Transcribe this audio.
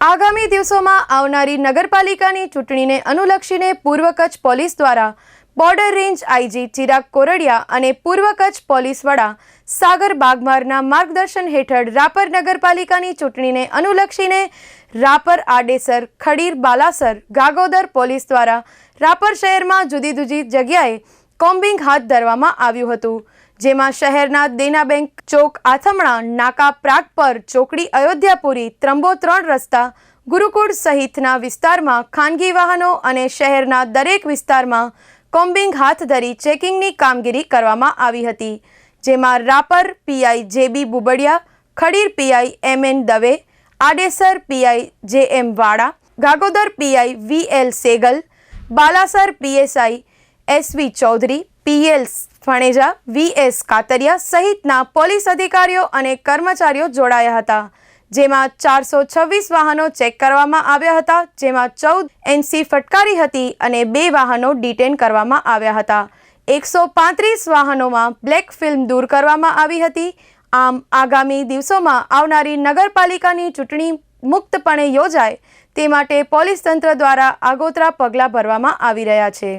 આગામી દિવસોમાં આવનારી નગરપાલિકાની ચૂંટણીને અનુલક્ષીને પૂર્વ કચ્છ પોલીસ દ્વારા border range IG Chirag Kordia અને પૂર્વ કચ્છ પોલીસ વડા સાગર બાગમારના માર્ગદર્શન હેઠળ રાપર નગરપાલિકાની ચૂંટણીને અનુલક્ષીને રાપર, આડેસર, ખડીર, બાલાસર, ગાગોદર પોલીસ દ્વારા રાપર શહેરમાં જુદી જુદી જગ્યાએ કોમ્બિંગ હાથ ધરવામાં આવ્યું હતું, જેમાં શહેરના દેના બેંક ચોક, આથમણા નાકા, પ્રાગપર ચોકડી, અયોધ્યાપુરી, ત્રંબો 3 રસ્તા, ગુરુકુળ સહિતના વિસ્તારમાં ખાનગી વાહનો અને શહેરના દરેક વિસ્તારમાં કોમ્બિંગ હાથ ધરી ચેકિંગની કામગીરી કરવામાં આવી હતી, જેમાં Rapar PI JB Bubadiya, Khadir PI MN Dave, Adesar PI JM Vada, Gagodar PI VL Segal, Balasar PSI SV Chaudhary, PL Phaneja, VS Katariya સહિતના પોલીસ અધિકારીઓ અને કર્મચારીઓ જોડાયા હતા, જેમાં 426 વાહનો ચેક કરવામાં આવ્યા હતા, જેમાં 14 એનસી ફટકારી હતી અને 2 વાહનો ડિટેન કરવામાં આવ્યા હતા. 135 વાહનોમાં બ્લેક ફિલ્મ દૂર કરવામાં આવી હતી. આમ આગામી દિવસોમાં આવનારી નગરપાલિકાની ચૂંટણી મુક્તપણે યોજાય તે માટે પોલીસ તંત્ર દ્વારા આગોતરા પગલાં ભરવામાં આવી રહ્યા છે.